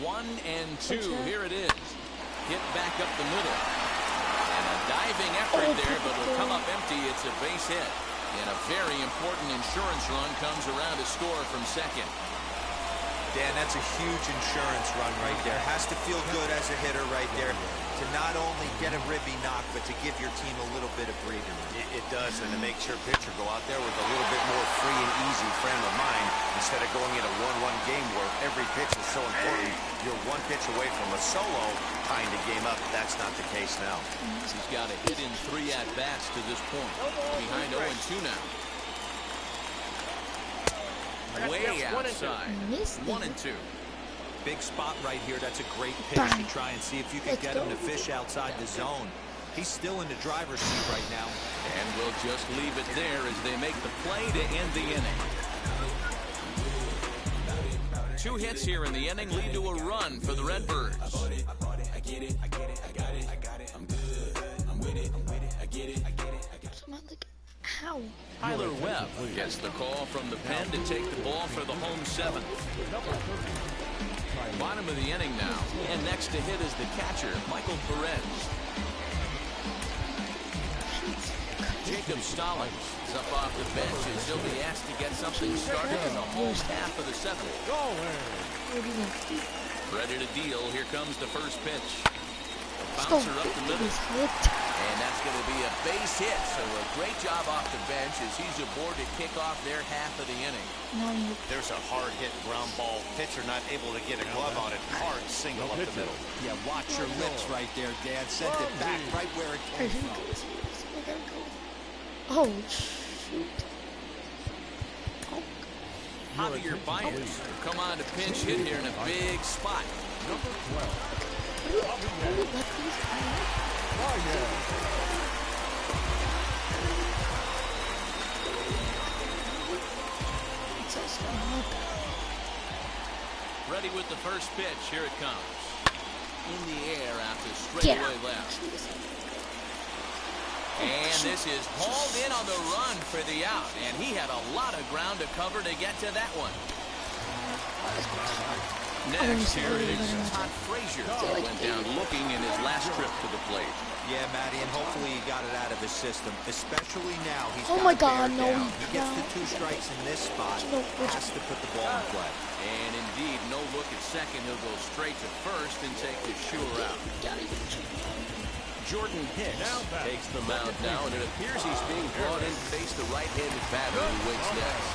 1-2. Here it is. Hit back up the middle. And a diving effort there, but will come up empty. It's a base hit. And a very important insurance run comes around to score from second. Dan, that's a huge insurance run right there. Has to feel good as a hitter right there to not only get a ribby knock, but to give your team a little bit of breathing room. It does, and it makes your pitcher go out there with a little bit more free and easy frame of mind instead of going in a 1-1 game where every pitch is so important. You're one pitch away from a solo tying the game up. That's not the case now. He's got a hit in 3 at-bats to this point. Behind 0-2 now. Way outside. 1-2. Big spot right here. That's a great pitch to try and see if you can get him to fish outside the zone. He's still in the driver's seat right now. And we'll just leave it there as they make the play to end the inning. 2 hits here in the inning lead to a run for the Redbirds. How? Tyler Webb gets the call from the pen to take the ball for the home 7th. Bottom of the inning now, and next to hit is the catcher, Michael Perez. Jacob Stallings is up off the bench as he'll be asked to get something started in the home half of the 7th. Ready to deal. Here comes the first pitch. A bouncer up the middle. And that's going to be a base hit. So a great job off the bench as he's aboard to kick off their half of the inning. There's a hard hit ground ball. Pitcher not able to get a glove on it. Hard single up the middle. Yeah, watch your lips right there, Dan. Sent it back right where it came from. Oh, shoot. Javier Baez come on to pinch hit here in a big spot. Number 12. Ready with the first pitch. Here it comes. In the air after straightaway left. And this is hauled in on the run for the out. And he had a lot of ground to cover to get to that one. Next, here is Todd Frazier. Went down looking in his last trip to the plate. Yeah, Matty, and hopefully he got it out of his system, especially now. He's he gets the 2 strikes in this spot. Has to put the ball in play. And indeed, no look at second. He'll go straight to first and take the sure out. Jordan Hicks takes the mound now, and it appears he's being brought in to face the right-handed batter who waits next.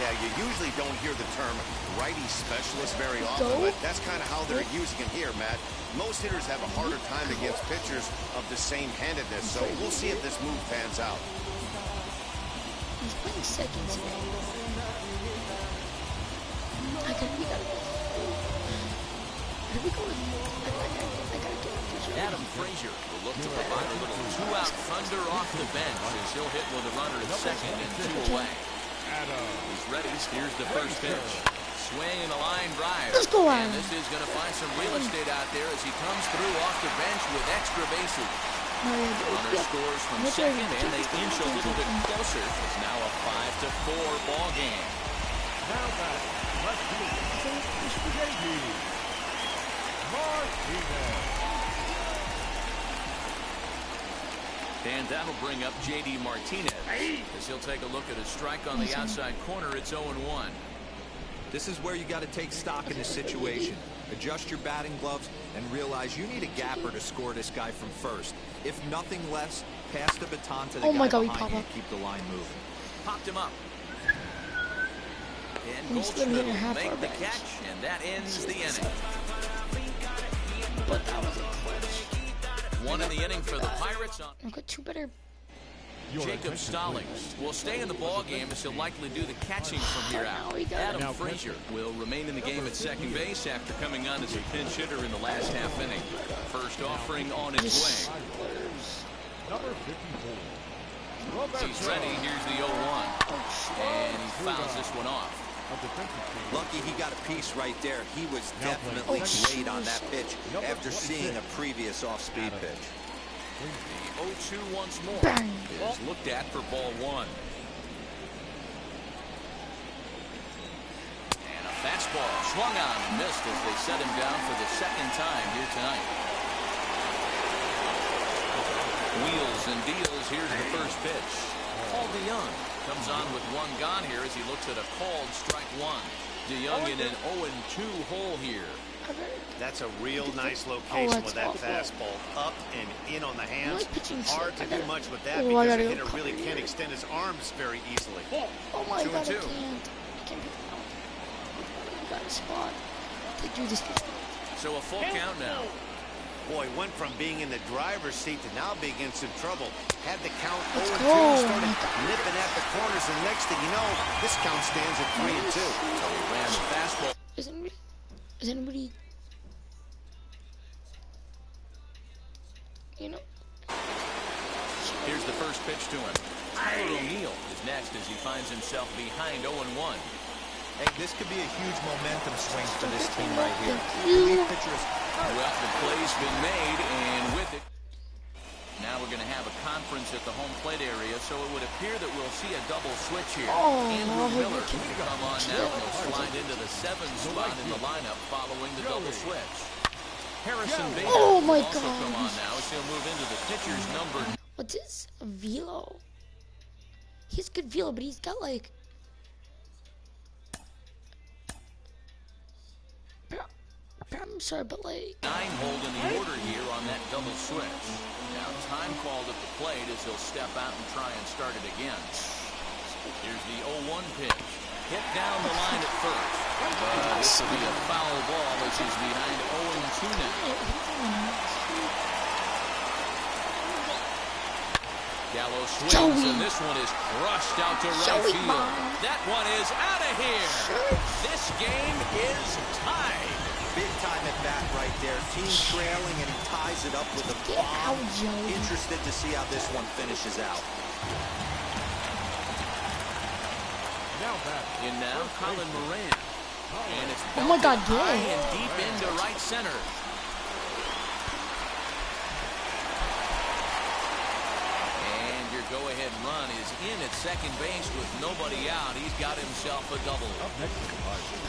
Yeah, you usually don't hear the term righty specialist very often, but that's kind of how they're using it here, Matt. Most hitters have a harder time against pitchers of the same handedness, so we'll see if this move pans out. He's playing second today. Adam Frazier will look to provide a little 2-out thunder off the bench as he'll hit with a runner at second and 2 away. He's ready. Here's the first pitch. Swing and a line drive. Let's go, and this is going to find some real estate out there as he comes through off the bench with extra bases. Runner scores from second, and they inch a little bit closer. It's now a 5-4 ball game. Now back, left field, J.D. Martinez. And that'll bring up J.D. Martinez as he'll take a look at a strike on the outside corner. It's 0-1. This is where you got to take stock in this situation. Adjust your batting gloves and realize you need a gapper to score this guy from first. If nothing less, pass the baton to the guy behind you and keep the line moving. Popped him up. And Goldschmidt will make the catch, and that ends the inning. But that was a clutch. 1 in the inning for the Pirates. I've got 2 better. Jacob Stallings will stay in the ball game as he'll likely do the catching from here out. Adam Frazier will remain in the game at second base after coming on as a pinch hitter in the last half inning. First offering on its way. Number 54. He's ready. Here's the 0-1. And he fouls this one off. Lucky he got a piece right there. He was definitely great on that pitch after seeing a previous off-speed pitch. The 0-2 once more is looked at for ball 1. And a fastball fastball swung on and missed as they set him down for the second time here tonight. Wheels and deals. Here's the first pitch. Paul DeYoung comes on with one gone here as he looks at a called strike one. DeYoung in an 0-2 hole here. That's a real nice location with that fastball. Up and in on the hands. Hard to do much with that because the hitter really can't extend his arms very easily. Oh my God, 2-2. I can't pick it up. Got a spot to do this. So a full count now. Boy, went from being in the driver's seat to now being in some trouble. Had the count 0-2, started nipping at the corners, and next thing you know, this count stands at 3-2. So he ran the fastball. Is anybody, you know? Here's the first pitch to him. Tyler O'Neill is next as he finds himself behind 0-1. Hey, this could be a huge momentum swing for this team right here. Well, the play's been made, and with it, now we're going to have a conference at the home plate area, so it would appear that we'll see a double switch here. Andrew Miller will come on now, and he'll slide into the 7th spot in the lineup following the double switch. Harrison Bader will also come on now as he'll move into the pitcher's number. What's his velo? He's good velo, but he's got like... I'm sorry, but like... 9 holding the order here on that double switch. Now time called at the plate as he'll step out and try and start it again. Here's the 0-1 pitch. Hit down the line at first. But this will be a foul ball as he's behind 0-2 now. Gallo swings, and this one is crushed out to right field. That one is out of here. This game is tied. Big time at bat right there. Team trailing, and he ties it up with a bomb. Interested to see how this one finishes out. In now, Colin Moran. And it's oh my God, high and deep into right center. And your go-ahead run is in at second base with nobody out. He's got himself a double.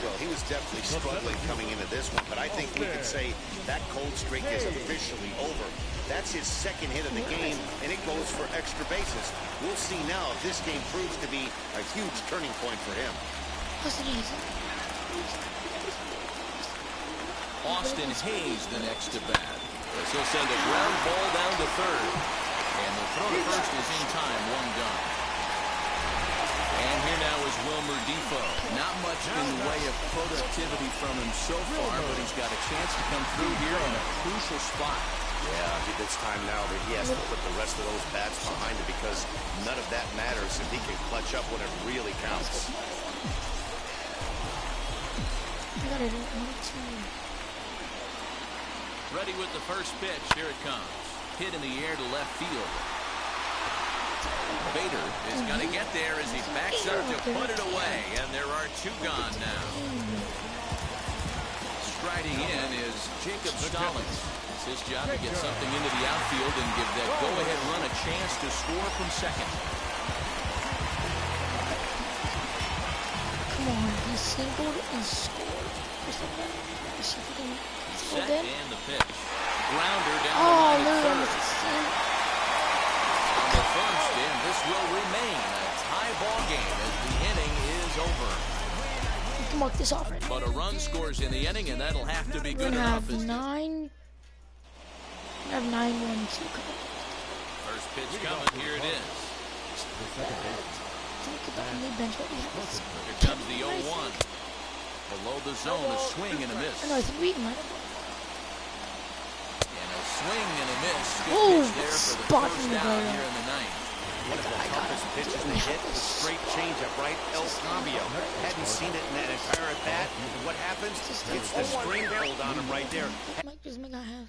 Well, he was definitely struggling coming into this one, but I think we could say that cold streak is officially over. That's his second hit of the game, and it goes for extra bases. We'll see now if this game proves to be a huge turning point for him. Austin Hayes the next to bat. He'll send a ground ball down to third. And the throw to first is in time, one gone. And here now is Wilmer Defoe. Not much in the way of productivity from him so far, but he's got a chance to come through here in a crucial spot. Yeah, it's time now that he has to put the rest of those bats behind him because none of that matters if he can clutch up when it really counts. Ready with the first pitch. Here it comes. Hit in the air to left field. Bader is going to get there as he backs up to put it away, and there are 2 gone now. Striding in is Jacob Stallings. It's his job to get something into the outfield and give that go-ahead run a chance to score from second. Come on, he singled and scored. Set and the pitch. Grounder down the line at third. On the first, and this will remain a tie ball game as the inning is over. You can mark this off right now. But a run scores in the inning, and that'll have to be good enough. We're gonna have 9-1-2 coming. First pitch coming. Here it is. Here comes the 0-1. Below the zone, a swing and a miss. I think we might have. And a swing and a miss. Good pitch there for the first down here in the ninth. One of the toughest pitches to hit, the straight changeup, right? El Cambio. Hadn't seen it in that entire at bat. What happens? It's the string pulled on him right there. Mike does make I have.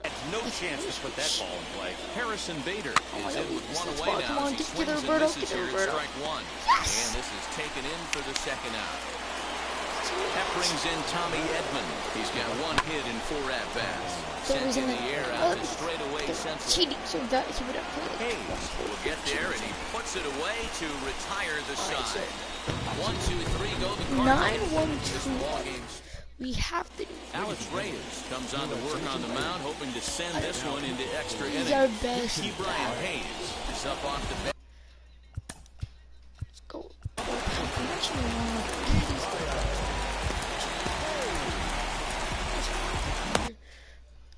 Had no chance to put that ball in play. Harrison Bader is in with one away now. Come on, He swings and misses here at strike one. And this is taken in for the second out. That brings in Tommy Edman. He's got 1 hit in 4 at-bats. Sent in the air out to straightaway central. Cheating, so that he would have played. Hayes will get there, and he puts it away to retire the side. 1, 2, 3 go the Cardinals. 9-1-2. We have to. Alex Reyes comes on to work on the mound, hoping to send this one into extra He's innings. our best. Key Brian Hayes is up off the bench. Let's go.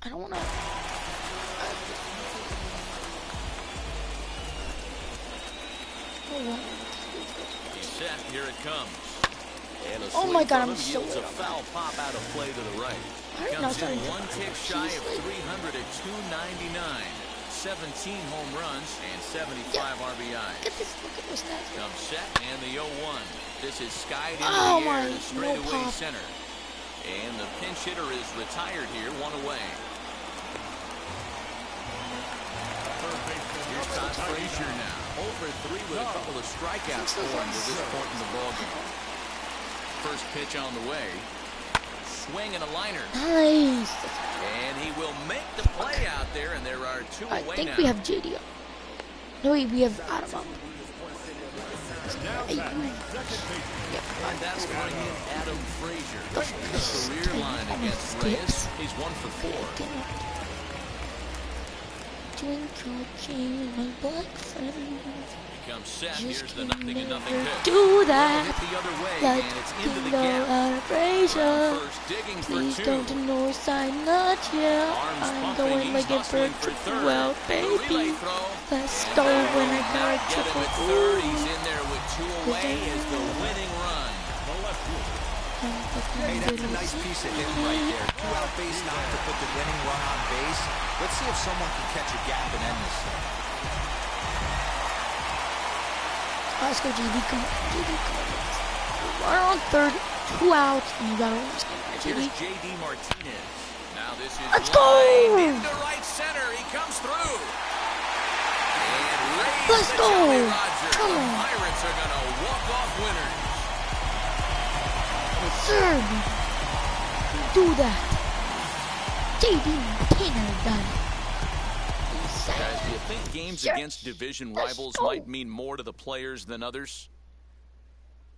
I don't want to. He's set. Here it comes. And a Oh my swing God, from I'm him so yields a weird on foul pop out of play to the right. I did not Comes start in to- one tick shy of Seriously? 300 at 299. 17 home runs and 75 RBIs. Look at those stats. Comes set and the 0-1. This is skied into Oh the my, air to straightaway no pop. center. And the pinch hitter is retired here, one away. Here's Todd Frazier now. 0-for-3 with a couple of strikeouts for him to this point in the ballgame. First pitch on the way. Swing and a liner. Nice. And he will make the play out there, and there are two I away think now. we have JD up. No, wait, we have Adam up. Hey, And that's bring in Adam Frazier. His career line against Reyes. He's 1 for 4. Twinkle in my black friend. He comes set. Just Here's the can 0-0 never pitch. do that. Hit the other way, Like and it's into the go gap. out of Frazier. First digging Please for 2. don't ignore sign not yet. Arms I'm pumping, going he's like a hustling bird for to third. well, The relay baby. throw. Let's And go that when I will got a not get him triple. at third. He's in there with 2 away as the winning run. Hey, that's a nice piece of hitting right there. 2 out base knock to put the winning run on base. Let's see if someone can catch a gap and end this thing. Let's go, JD. Come on, JD. Come on. We're on third. 2 outs. And you got to let's go, Here's JD. JD Martinez. Now this is Let's go! lined into right center. He comes through. And raised Let's the go! Jolly Roger. Come The on. Pirates are going to walk off winners. Sir, do that. JD Martinez done it. Guys, do you think games Sure. against division Let's rivals go. might mean more to the players than others?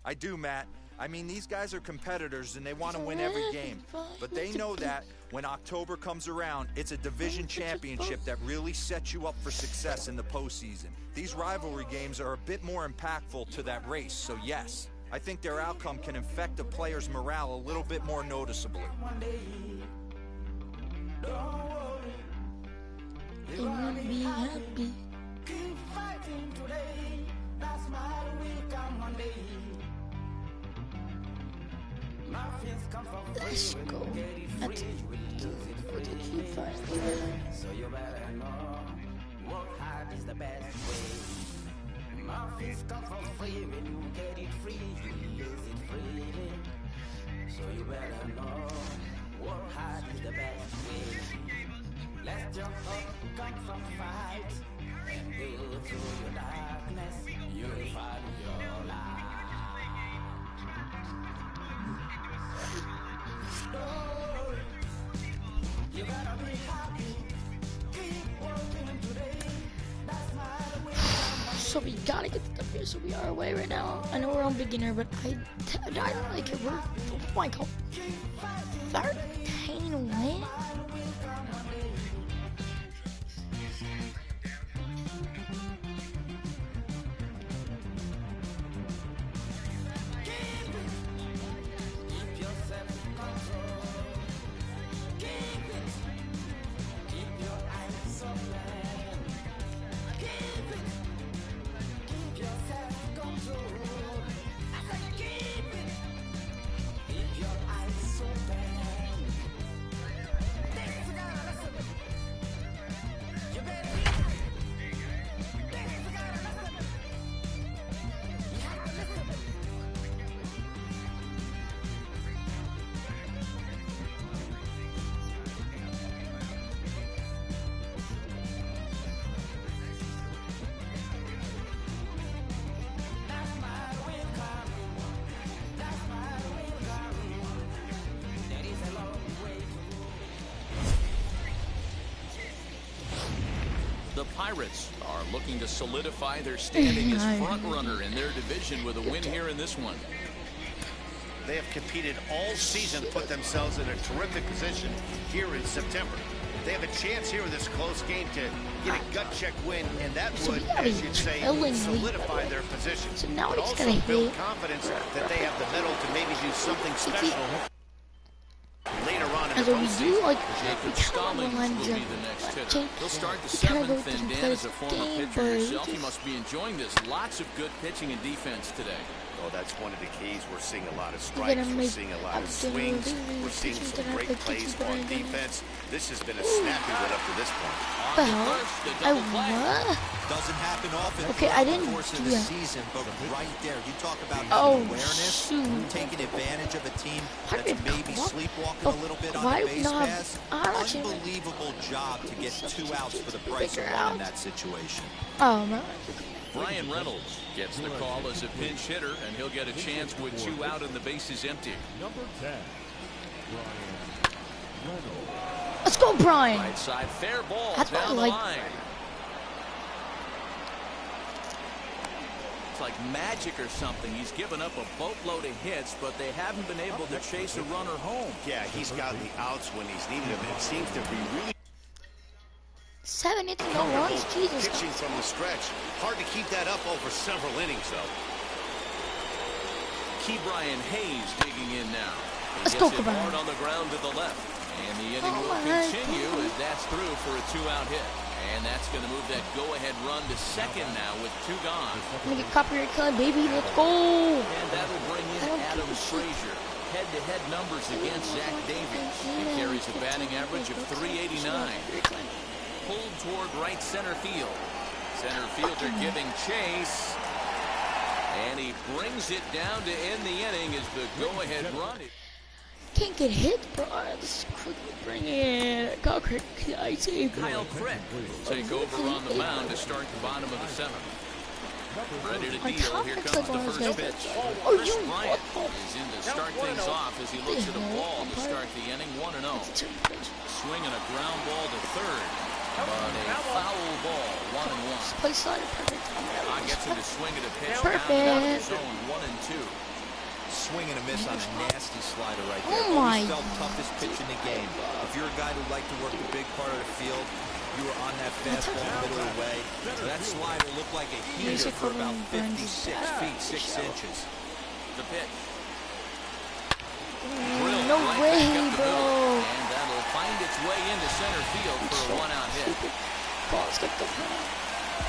I do, Matt. I mean, these guys are competitors and they want to win every game. But they know that when October comes around, it's a division championship that really sets you up for success in the postseason. These rivalry games are a bit more impactful to that race, so yes, I think their outcome can affect the players' morale a little bit more noticeably. They want to be happy. Let's go. That's what did you find? So you better know, work hard is the best way. Muffins come for free when you get it free. You use it freely. So you better know, work hard is the best way. Let your hope come from fight. And go through your darkness, you'll find your light. You gotta be happy. Keep working today. That's my way. So we gotta get the W. So we are away right now. I know we're on beginner, but I don't like it. We're oh my god, 13 away. The Pirates are looking to solidify their standing as front runner in their division with a win here in this one. They have competed all season, put themselves in a terrific position here in September. They have a chance here in this close game to get a gut check win, and that would, as you'd say, solidify their position. So now but he's also gonna build hit. confidence that they have the mettle to maybe do something special later on in As the we postseason. do, like, Jacob we kind Stallings of will be the next hitter. He'll start the seventh, and Dan, as a former pitcher yourself, you must be enjoying this. Lots of good pitching and defense today. Oh, that's one of the keys. We're seeing a lot of strikes. We're seeing a lot of swings. We're seeing some great plays on defense. This has been a snappy one up to this point. What the hell? What? Doesn't happen often. Okay, I didn't of course do in the that. season, but right there, you talk about Oh, awareness, shoot. taking advantage of a team How that's did maybe Clark- sleepwalking Oh, a little bit on why the base not? pass. I'm actually- Unbelievable job to get 2 outs for the price of Figure 1 out. in that situation. Oh, man. Brian Reynolds gets the call as a pinch hitter, and he'll get a chance with 2 out and the bases empty. Number 10, Brian Reynolds. Let's go, Brian. Right side, fair ball That's what I down the like. line. It's like magic or something. He's given up a boatload of hits, but they haven't been able to chase a runner home. Yeah, he's got the outs when he's needed them. It seems to be really 7 hits and no runs. Jesus. pitching from the stretch. Hard to keep that up over several innings, though. Key Brian Hayes digging in now. He Let's gets go, it Brian. hard on the ground to the left. And the inning Oh, will my continue God. as that's through for a 2-out hit. And that's going to move that go-ahead run to second now with 2 gone. Let me get copyright claim, baby. Let's go. And that'll bring in I don't Adam give a shit. Frazier. Head-to-head numbers against Zach Davies. He carries a batting average of .389. Pulled toward right center field. Center fielder giving chase. And he brings it down to end the inning as the go-ahead run. Can't get hit, bro. Let's quickly bring in I save Kyle Crick will take over on the mound to start the bottom of the 7th. Ready to On deal. top, Here it's comes like the one of first those pitch. Oh, Chris you Bryant what? is in to start things off as he looks at a ball to start the inning. 1-0. Swinging a ground ball to third. But a foul ball. 1-1. Play slider perfect. I gets him to swing at a pitch Perfect. down the zone. 1-2. Swing and a miss on a nasty slider right there. Oh my. Always felt toughest pitch in the game. If you're a guy who liked to work the big part of the field, you were on that fastball middle of the way. That slider looked like a heater for about 56 feet, 6 inches. The pitch. No Right way, back up the bro. middle. And that'll find its way into center field for a 1-out hit. Balls get the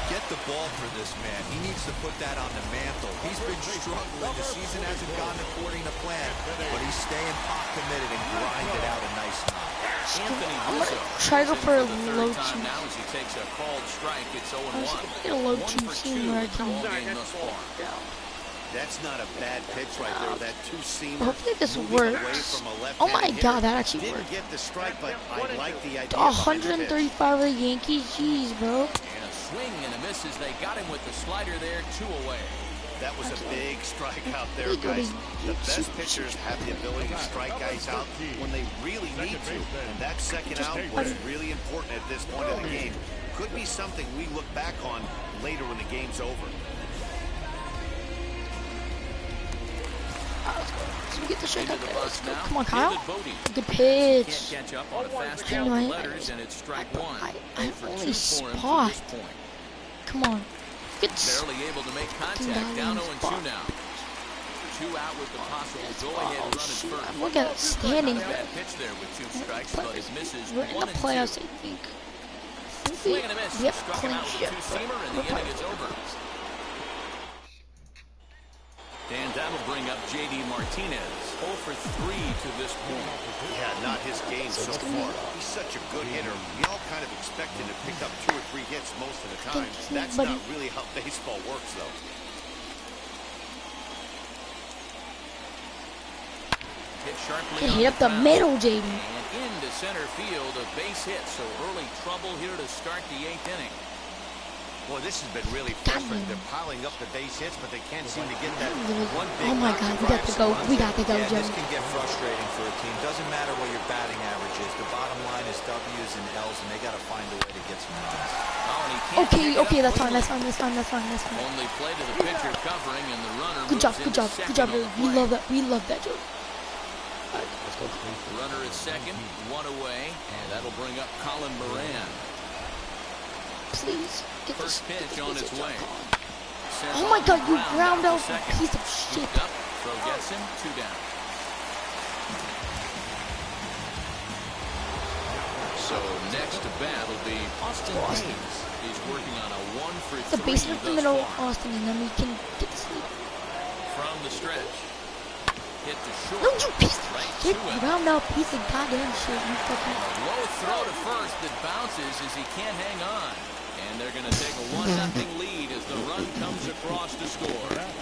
Get the ball for this man. He needs to put that on the mantle. He's been struggling. The season hasn't gone according to plan, but he's staying pot committed and grinded out a nice knock. Anthony I'm Rizzo gonna try to go for a for the low third time two. now as he takes a called strike. It's 0-1. Get a low 1 two for seam 2 where I in the can ball game thus far. That's not a bad pitch right there. That two-seamer. Hopefully this moving away works. from a Oh my left-handed god, hitter. that actually Didn't worked. get the strike, but I like the idea. behind the pitch. 135 of the Yankees, jeez, bro. And a swing and a miss as they got him with the slider there. 2 away. That was a big strike out there, He got guys. his- The best pitchers have the ability to strike guys out when they really need to. And that second out was really important at this point of the game. Could be something we look back on later when the game's over. So we get the strike out Into the there. bus now. Come on, Kyle. David Bodie. Good Can't pitch. catch up on a fastball I know, with letters, and it's strike 1. I 0 for only 2 for him to spot. this point. Come on. Get Barely able to make contact. Down 0-2 now. 2 out with the possible go-ahead run at first. Look at it standing. Not a bad pitch there with 2 strikes, but his misses We're in the 1 and 2. playoffs, I think. Swing and a miss. Yep, Struck him clean out with a shit. 2-seamer, and the inning is over. And that'll bring up J.D. Martinez. 0 for 3 to this point. Yeah, not his game so far. He's such a good hitter. We all kind of expect him to pick up 2 or 3 hits most of the time. That's not really how baseball works, though. Hit sharply Can on hit up the ground. middle, JD. And into center field, a base hit. So early trouble here to start the 8th inning. Boy, this has been really frustrating. They're piling up the base hits, but they can't seem to get that one big Oh my god, we got to go. We got to go, Yeah, Joe. this can get frustrating for a team. Doesn't matter what your batting average is. The bottom line is W's and L's, and they got to find a way to get some runs. Oh, and he Okay, that's fine. Only play to the pitcher covering, and the runner Good job, moves into second on the We play. love that. We love that, Joe. The runner is second, one away, and that'll bring up Colin Moran. Please get this. First pitch on its way. Oh my God, you ground out, piece of shit. Up, throw gets him, 2 down. So next to bat will be Austin Hayes. He's working on a 1-for-3. The baseman up the middle, far. Austin, and then we can get to sleep. From the stretch. Hit to short. No, you piece of Right shit. to him. Ground out, piece of goddamn shit. You fucking. Low throw to first that bounces as he can't hang on. And they're going to take a 1-0 lead as the run comes across to score.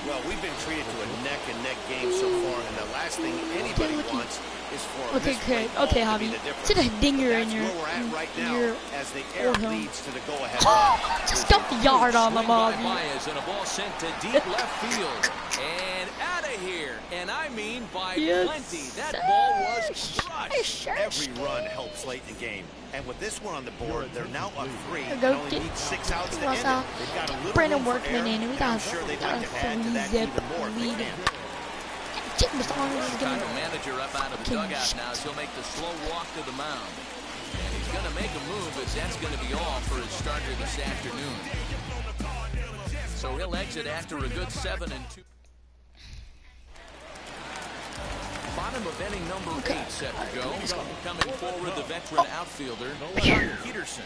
Well, we've been treated to a neck-and-neck game so far, and the last thing anybody wants is for a Okay, misplayed ball okay, to Javi. be the difference. Sit a dinger in That's your, where we're at right now your as the air old home. leads to the go-ahead run. Just dump the yard on them, Swing by Javi. Baez and a ball sent to deep left field. And out of here. And I mean by plenty. That ball was crushed. Every run helps late in the game. And with this one on the board, they're now up 3 and Go only get need 6 outs to Ross end out. it. They've got a little Brandon room for Workman error, in, and we and got I'm sure they'd like to add to that zip even more if they lead. can. Chicago manager up out of the dugout now as he'll make the slow walk to the mound. And he's going to make a move, but that's going to be all for his starter this afternoon. So he'll exit after a good 7 and 2. Bottom of inning number 8 set to go. Coming forward, the veteran outfielder, Peterson.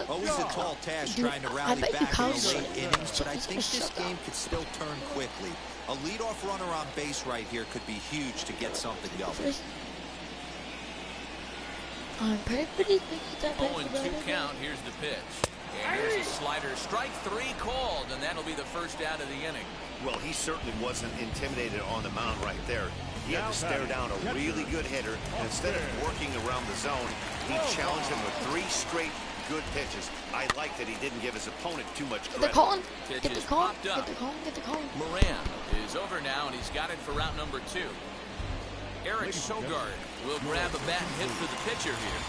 Always a tall task trying to rally back in the late innings, but I think this game could still turn quickly. A leadoff runner on base right here could be huge to get something going. 0-2 count. Here's the pitch. And here's a slider. Strike 3 called, and that'll be the first out of the inning. Well, he certainly wasn't intimidated on the mound right there. He had to stare down a really good hitter, and instead of working around the zone, he challenged him with 3 straight good pitches. I like that he didn't give his opponent too much credit. Get the calling. Pitch Get the is call. popped up. Get the call. Get the call. Moran is over now, and he's got it for route number 2. Eric Sogard will grab a bat and hit for the pitcher here.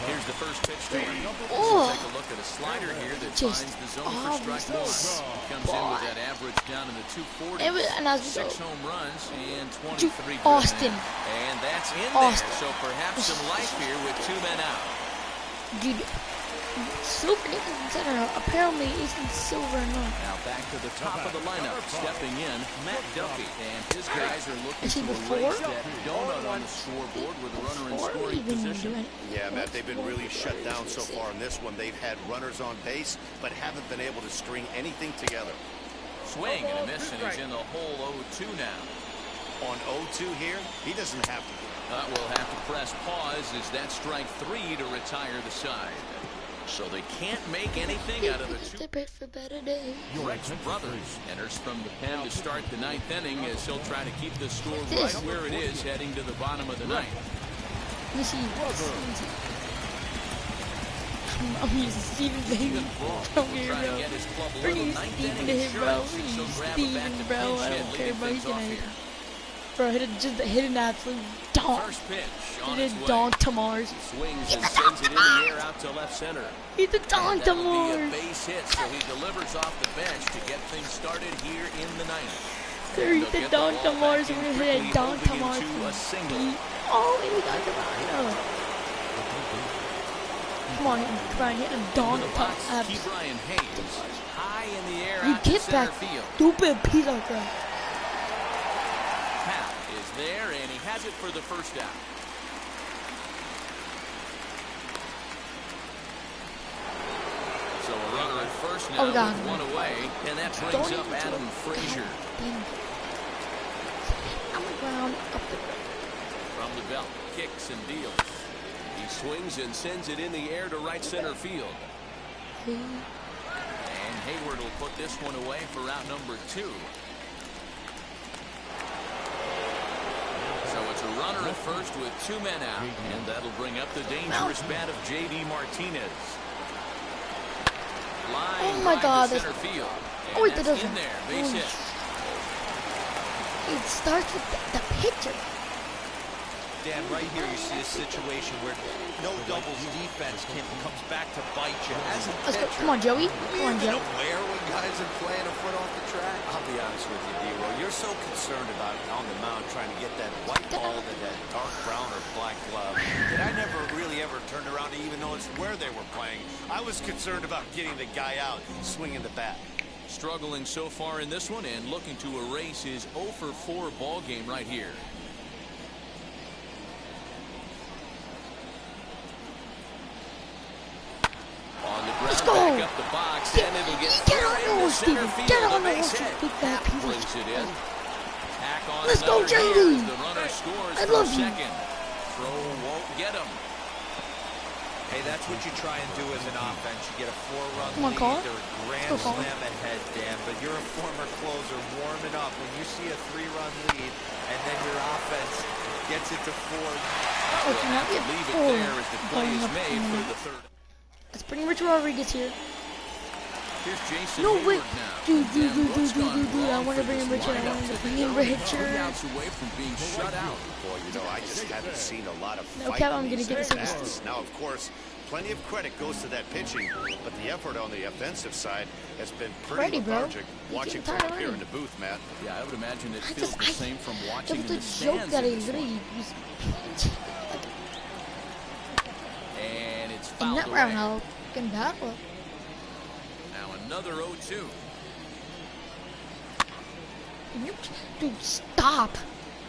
Here's the first pitch to him. We'll take a look at a slider here that finds the zone for strike 1. He comes in with that average down in the 240s. And as we 6 go, home runs and 23 Austin. And that's in Austin. there, so perhaps some life here with 2 men out. Dude, Silver Nathan Center apparently isn't silver enough. Now back to the top of the lineup, stepping in, Matt Duffy. And his guys are looking Is he to before? erase that donut on the scoreboard with a runner in scoring position. Yeah, Matt, they've been really shut down so far in this one. They've had runners on base, but haven't been able to string anything together. Swing and a miss, and he's in the hole 0-2 now. On 0-2 here, he doesn't have to. We'll have to press pause as that strike 3 to retire the side. So they can't make anything out of the 2. Rex Brothers enters from the pen to start the 9th inning as he'll try to keep the score right where it is heading to the bottom of the 9th. Let me see. I'm using Steven, baby. Come here, Trying to bro. get his club a We're little using 9th Steven inning to hit, bro. insurance, We're and so using grab a bat Steven, to bro. pinch I hit, don't care, leading bro. things He's off gonna here. Bro, hit an absolute donk. First pitch on Hit its a way. donk to Mars. Swings and sends it in the air out to left center. He's a donk to That'll be a Mars. base hit, so he delivers off the bench to get things started here in the 9th. There, he's a donk to Mars. We're gonna hit a donk to Mars. A single. Oh, we got the rhino. Come on, hit a donk to Abs. Keep Brian Hayes high in the air You out to get center back, field. stupid piece of crap. Pat is there, and he has it for the first out. So a runner at first now God. with 1 away, and that brings up Adam Frazier. On the ground, up the From the belt, kicks and deals. He swings and sends it in the air to right center field. And Hayward will put this one away for route number 2. So it's a runner at first with 2 men out, and that'll bring up the dangerous bat of J.D. Martinez. Line Oh my drive God, to center field. Oh, wait, And that that's doesn't. in there, base hit. It starts with the pitcher. Dan, right here you see a situation where no doubles defense comes back to bite you. As a Let's go. pitcher, Come on, Joey. Come on, Even Joe. aware when guys are playing a foot off the track? I'll be honest with you, D-Roll. You're so concerned about on the mound trying to get that white ball to that dark brown or black glove that I never really ever turned around to even notice where they were playing. I was concerned about getting the guy out, swinging the bat. Struggling so far in this one and looking to erase his 0 for 4 ball game right here. On the ground, Let's go. back up the box, and it'll get Get on the horse, center Steven. field. Get on The the base horse, you hit. big fat piece of Brings it in. Tack on Let's go, another JD. here as the runner scores I for love you. second. Throw won't get him. Hey, that's what you try and do as an offense. You get a 4-run Come on, lead. Colin. They're a grand Let's go, Colin. slam ahead, Dan. But you're a former closer warming up. When you see a 3-run lead, and then your offense gets it to 4. Oh, can I get Leave it 4? there as the play is made for the third. Let's bring Rich Rodriguez here. Here's Jason No, Hayward wait. now. Dude. And what's gone I wrong want to for bring this him Richard. I lineup want to today? bring him Three Richard. outs away from being shut out. Boy, you know, I just haven't seen a lot of No, fight Kev, in I'm gonna these get this at-bats. Now, of course, plenty of credit goes to that pitching, but the effort on the offensive side has been pretty Ready, bro. lethargic. Watching getting from tired up here in already. the booth, Matt. Yeah, I would imagine it feels the same from It watching was in a the joke stands that I in this literally one. was And it's in fouled that away. round. I'll fucking battle. Now another 0-2. Dude, stop.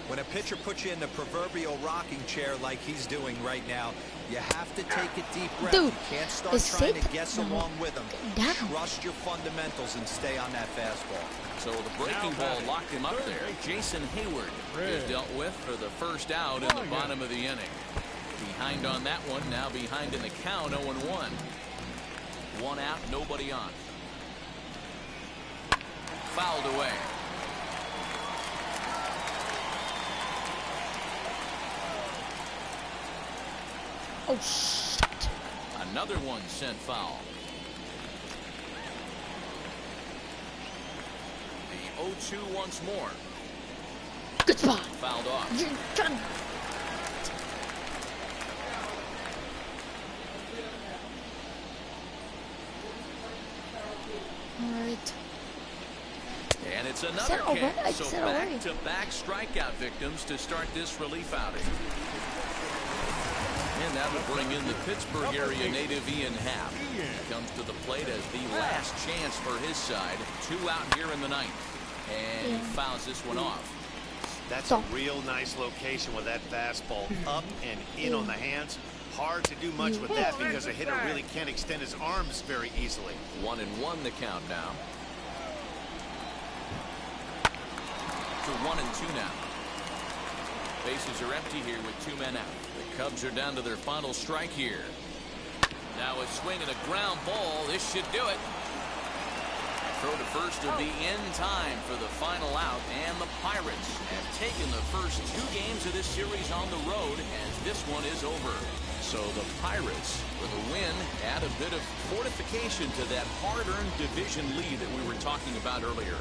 When a pitcher puts you in the proverbial rocking chair like he's doing right now, you have to take a deep breath. Dude, You can't start is trying to safe? guess No. along with him. Down. Trust your fundamentals and stay on that fastball. So the breaking ball locked him up there. Jason Hayward is dealt with for the first out in the bottom of the inning. Behind on that one, now behind in the count, 0-1. One out, nobody on. Fouled away. Oh, shit. Another one sent foul. The 0-2 once more. Good spot. Fouled off. You're done. All right. And it's said another already. kick. I So said already. back-to-back strikeout victims to start this relief outing. And that will bring in the Pittsburgh area native Ian Happ. He comes to the plate as the last chance for his side. 2 out here in the ninth. And he fouls this one off. That's a real nice location with that fastball up and in on the hands. Hard to do much with that because a hitter really can't extend his arms very easily. 1-1 the count now. To 1-2 now. Bases are empty here with 2 men out. The Cubs are down to their final strike here. Now a swing and a ground ball. This should do it. Throw to first will be in time for the final out, and the Pirates have taken the first 2 games of this series on the road as this one is over. So the Pirates, with a win, add a bit of fortification to that hard-earned division lead that we were talking about earlier.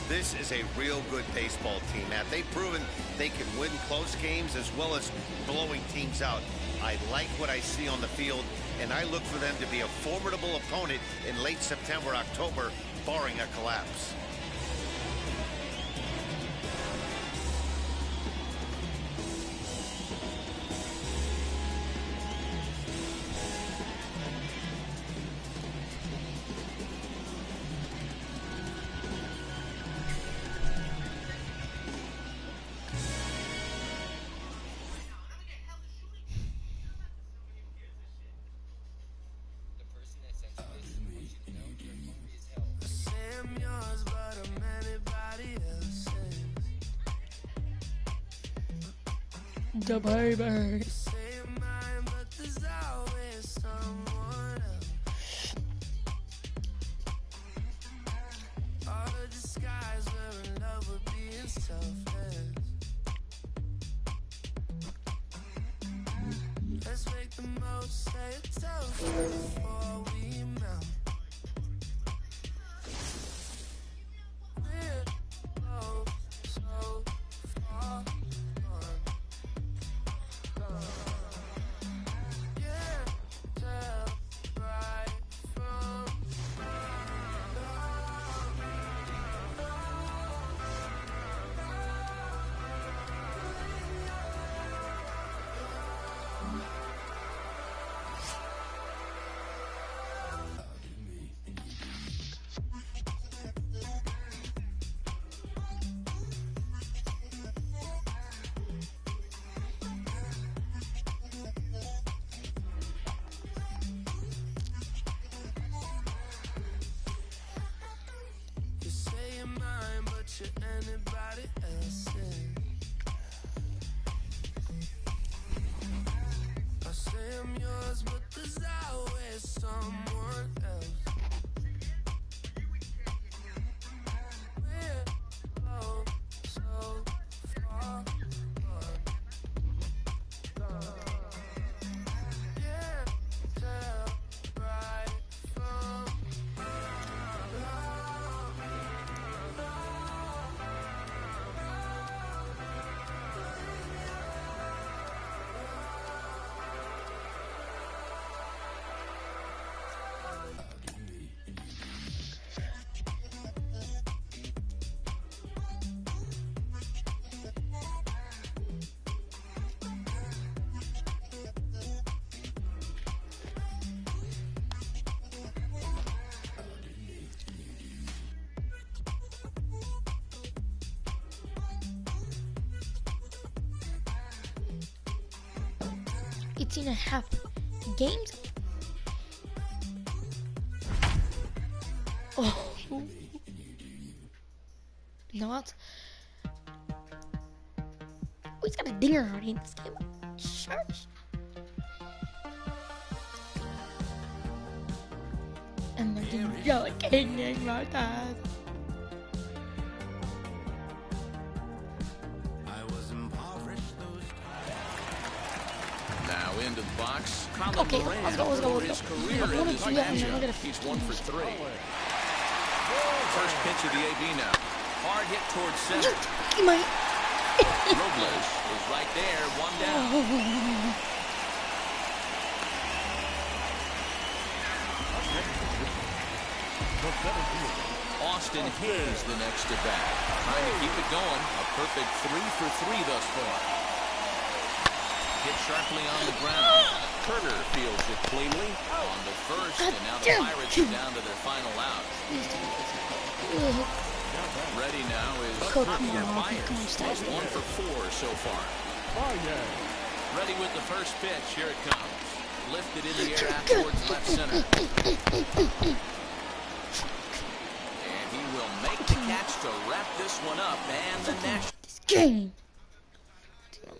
This is a real good baseball team, Matt. They've proven they can win close games as well as blowing teams out. I like what I see on the field, and I look for them to be a formidable opponent in late September, October, barring a collapse. The baby. anybody else's. I say I'm yours, but there's always someone else. We're both so far gone. Can't tell right from It's in a half games. Oh, no outs. Oh, he's got a dinger already in this game. Shush. And they're doing relocating my dad. Now into the box. Okay, let's go. For his career in this matchup, he's 1 for 3. First pitch of the AB now. Hard hit towards center. Robles is right there, 1 down. Austin Hayes the next at bat. Trying to keep it going. A perfect 3 for 3 thus far. Hit sharply on the ground. Turner fields it cleanly on the first, and now the Pirates are down to their final out. Ready now is Myers. He's 1 for 4 so far. Ready with the first pitch. Here it comes. Lifted in the air out towards left center. And he will make the catch to wrap this one up. And the next game. I'm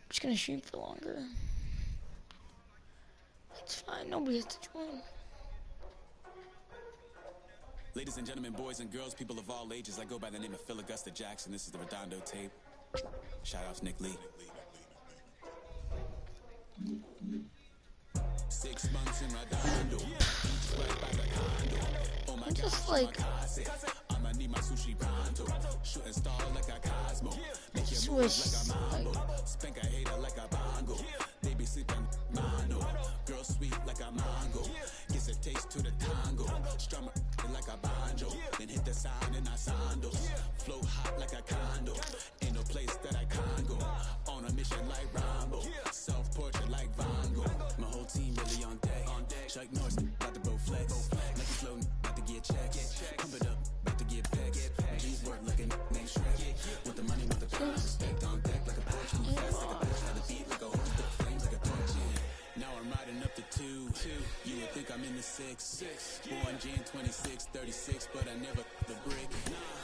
just gonna stream for longer. It's fine. Nobody has to join. Ladies and gentlemen, boys and girls, people of all ages, I go by the name of Phil Augusta Jackson. This is the Redondo tape. Shout out to Nick Lee. 6 months in Redondo. I'm just like I'ma need my sushi pronto. Shooting star like a Cosmo. swish. Spank a hater like a bongo. They be sipping mano. Girl sweet like a mango. Gets a taste to the tango. Strum it like a banjo. Then hit the sign in our sandals. Flow hot like a condo. Ain't no place that I can't go. On a mission like Rambo. Self-portrait like Van Gogh. My whole team really on deck. Chuck Norris, about to go flex. Like he's floating, about to get checks. Pump it up, about to get pegs. G's work looking name Shrek. With the money, with the power, stacked on deck like a porch. Move fast like a bitch, got the beat like a horse. The flames like a torch. Now I'm riding up to 2. You would think I'm in the 6. Born Jan 26, 36, but I never the brick.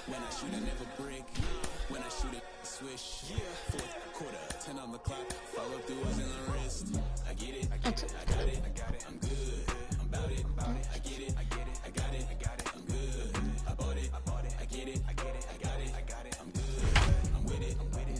When I shoot, I never break. When I shoot it, swish. 4th quarter, 10 on the clock. Follow through was in the wrist. I get it, I got it, I'm good. I'm about it, I get it, I got it, I'm good. I bought it, I get it, I got it, I'm good. I'm with it,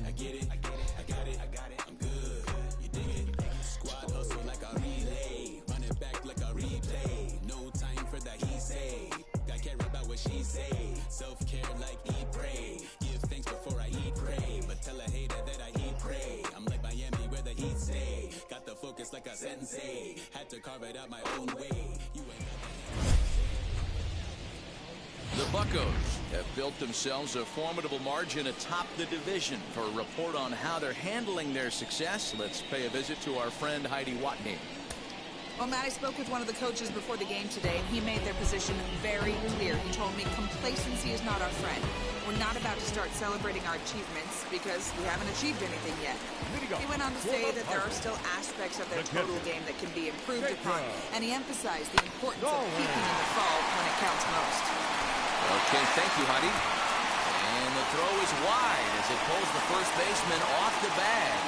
I get it, I got it, I'm good. You dig it? Squad hustle like a relay. Run it back like a replay. No time for the he say. I care about what she say. Self-care like eat, pray. Give thanks before I eat, pray. But tell a hater that I eat, pray. I'm like Miami where the heat stay. Got the focus like a sensei. Had to carve it out my own way. You ain't The Buccos have built themselves a formidable margin atop the division. For a report on how they're handling their success, let's pay a visit to our friend Heidi Watney. Well, Matt, I spoke with one of the coaches before the game today, and he made their position very clear. He told me complacency is not our friend. We're not about to start celebrating our achievements because we haven't achieved anything yet. He went on to say that there are still aspects of their total game that can be improved upon, and he emphasized the importance of peaking in the fall when it counts most. Okay, thank you, Huddy. And the throw is wide as it pulls the first baseman off the bag.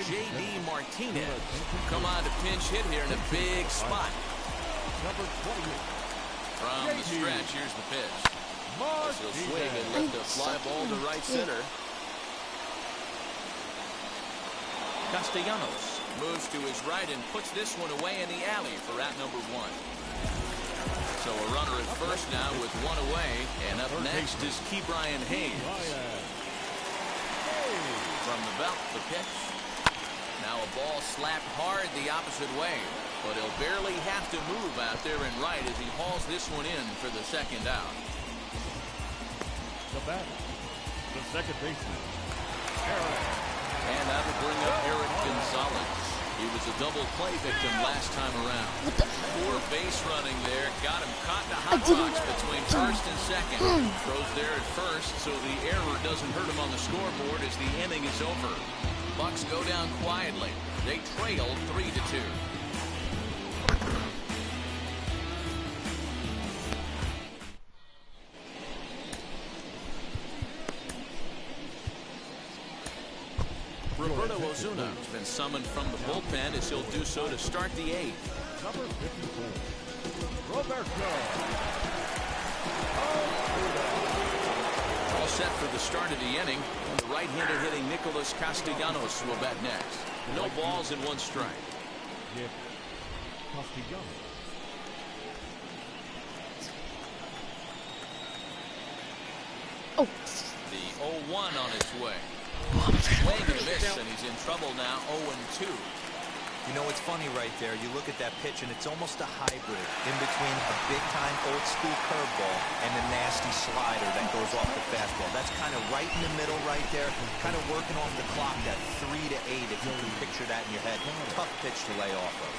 J.D. Martinez come on to pinch hit here in a big spot. Number 28. From the stretch, here's the pitch. He'll swing and lift a fly ball to right center. Castellanos moves to his right and puts this one away in the alley for out number 1. So a runner at first now with 1 away. And up next is Ke'Bryan Hayes. From the belt, the pitch. Now a ball slapped hard the opposite way, but he'll barely have to move out there in right as he hauls this one in for the second out. The batter, the second baseman, and that'll bring up Eric Gonzalez. He was a double play victim last time around. Poor base running there, got him caught in a hot box between first and second. Throws there at first, so the error doesn't hurt him on the scoreboard as the inning is over. Bucks go down quietly. They trail 3-2. Roberto Osuna has been summoned from the bullpen as he'll do so to start the 8th. number 54, Roberto. All set for the start of the inning. The right-hander hitting Nicholas Castellanos will bat next. No balls and 1 strike. Nick Castellanos. Oh. The 0-1 on its way. Swing and a miss, and he's in trouble now. 0-2. You know, it's funny right there. You look at that pitch, and it's almost a hybrid in between a big-time old-school curveball and a nasty slider that goes off the fastball. That's kind of right in the middle right there, kind of working off the clock at 3-8, if you can picture that in your head. Tough pitch to lay off of.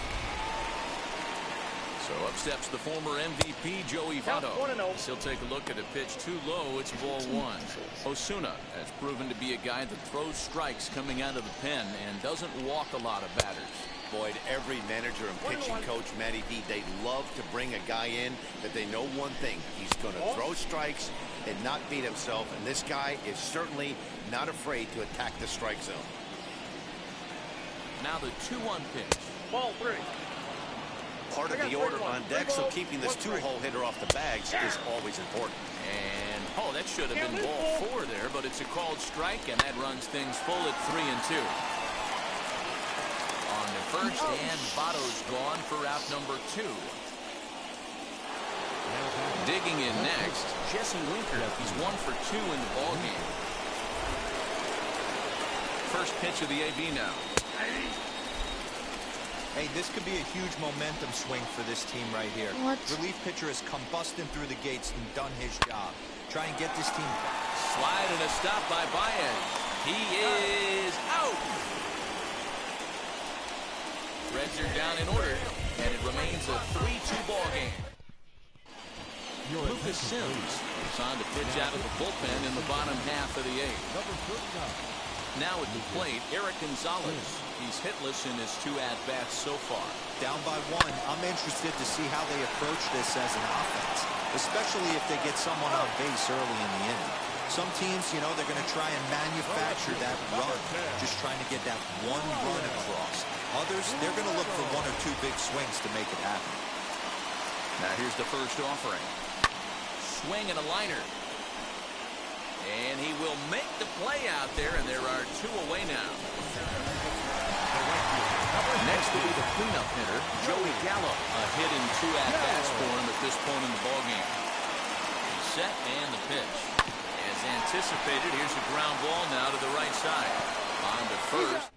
So up steps the former MVP, Joey Votto. He'll take a look at a pitch too low. It's ball 1. Osuna has proven to be a guy that throws strikes coming out of the pen and doesn't walk a lot of batters. Boyd, every manager and pitching coach, Matty D, they love to bring a guy in that they know one thing. He's going to throw strikes and not beat himself, and this guy is certainly not afraid to attack the strike zone. Now the 2-1 pitch. Ball 3. Part of the order on deck, so keeping this 2-hole hitter off the bags is always important. And, oh, that should have been ball 4 there, but it's a called strike, and that runs things full at 3-2. On the first, and Votto's gone for out number 2. Digging in next, Jesse Winker. He's 1 for 2 in the ballgame. First pitch of the AB now. Hey, this could be a huge momentum swing for this team right here. What? Relief pitcher has come busting through the gates and done his job. Try and get this team back. Slide and a stop by Baez. He is out. Reds are down in order, and it remains a 3-2 ball game. Lucas Sims is on to pitch out of the bullpen in the bottom half of the 8th. Number 39. Now at the plate, Eric Gonzalez. He's hitless in his 2 at-bats so far. Down by 1. I'm interested to see how they approach this as an offense, especially if they get someone on base early in the inning. Some teams, you know, they're going to try and manufacture that run, just trying to get that 1 run across. Others, they're going to look for 1 or 2 big swings to make it happen. Now here's the first offering. Swing and a liner. And he will make the play out there, and there are 2 away now. Next will be the cleanup hitter, Joey Gallo. A hit in 2 at-bats for him at this point in the ballgame. He's set, and the pitch. As anticipated, here's a ground ball now to the right side. On to first.